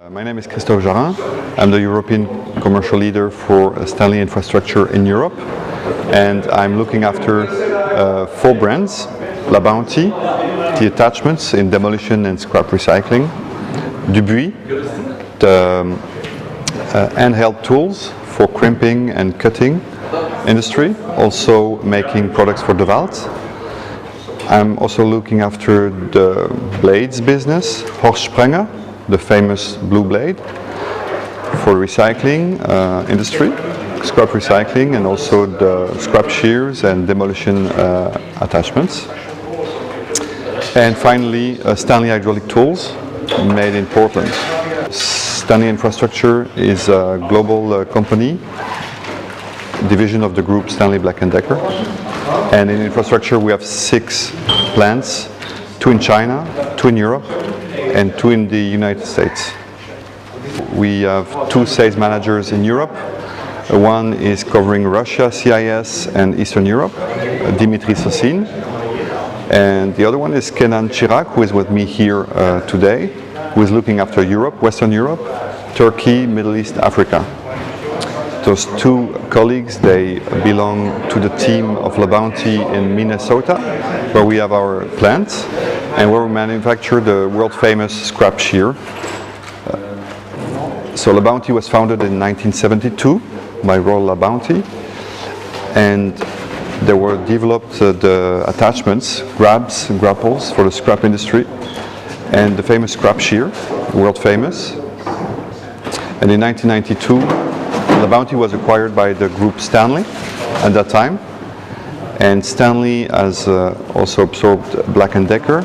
My name is Cristophe Jarrin. I'm the European commercial leader for Stanley infrastructure in Europe, and I'm looking after 4 brands: LABOUNTY, the attachments in demolition and scrap recycling; Dubuis, the handheld tools for crimping and cutting industry, also making products for the valves. I'm also looking after the blades business, Hochsprenger, the famous blue blade for recycling industry, scrap recycling, and also the scrap shears and demolition attachments. And finally, Stanley hydraulic tools made in Portland. Stanley Infrastructure is a global company, division of the group Stanley Black & Decker. And in infrastructure we have 6 plants, 2 in China, 2 in Europe, and 2 in the United States. We have 2 sales managers in Europe. One is covering Russia, CIS, and Eastern Europe, Dimitri Sassin. And the other one is Kenan Chirac, who is with me here today, who is looking after Europe, Western Europe, Turkey, Middle East, Africa. Those 2 colleagues, they belong to the team of LABOUNTY in Minnesota, where we have our plant and where we manufacture the world famous scrap shear. So LABOUNTY was founded in 1972 by Royal LABOUNTY, and there were developed the attachments, grabs and grapples for the scrap industry, and the famous scrap shear, world famous. And in 1992, LABOUNTY was acquired by the group Stanley at that time, and Stanley has also absorbed Black & Decker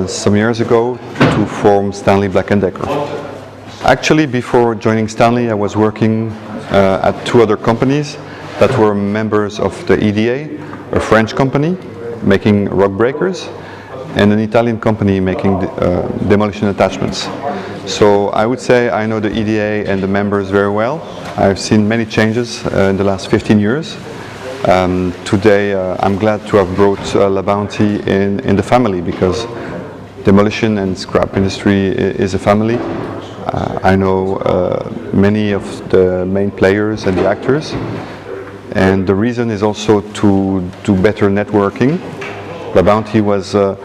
some years ago to form Stanley Black & Decker. Actually, before joining Stanley, I was working at 2 other companies that were members of the EDA, a French company making rock breakers, and an Italian company making demolition attachments. So I would say I know the EDA and the members very well. I've seen many changes in the last 15 years. Today I'm glad to have brought LABOUNTY in the family, because demolition and scrap industry is a family. I know many of the main players and the actors, and the reason is also to do better networking. LABOUNTY was a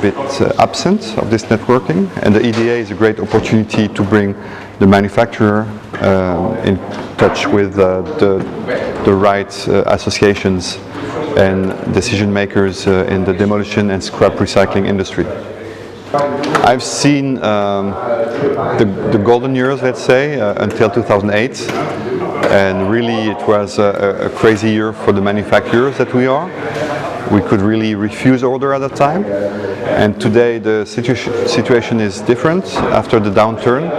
bit absent of this networking, and the EDA is a great opportunity to bring the manufacturer in touch with the right associations and decision makers in the demolition and scrap recycling industry. I've seen the golden years, let's say, until 2008, and really it was a crazy year for the manufacturers that we are. We could really refuse order at that time, and today the situation is different. After the downturn,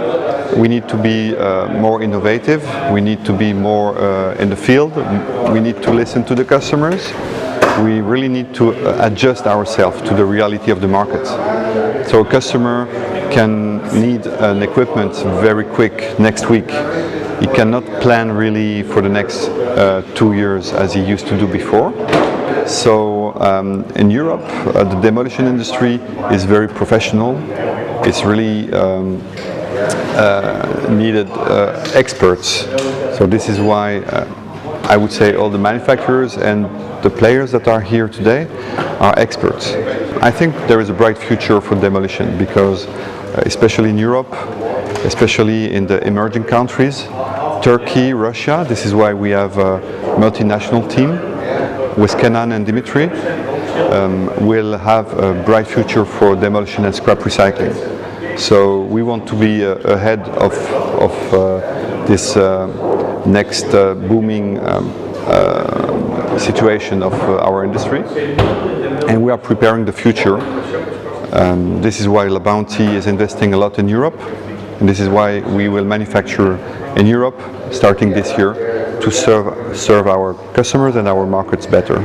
we need to be more innovative, we need to be more in the field, we need to listen to the customers, we really need to adjust ourselves to the reality of the market. So a customer can need an equipment very quick next week. He cannot plan really for the next 2 years as he used to do before. So in Europe, the demolition industry is very professional. It's really needed experts. So this is why I would say all the manufacturers and the players that are here today are experts. I think there is a bright future for demolition, because especially in Europe, especially in the emerging countries, Turkey, Russia, this is why we have a multinational team with Kenan and Dimitri, will have a bright future for demolition and scrap recycling. So we want to be ahead of this next booming situation of our industry, and we are preparing the future. This is why LABOUNTY is investing a lot in Europe, and this is why we will manufacture in Europe starting this year to serve our customers and our markets better.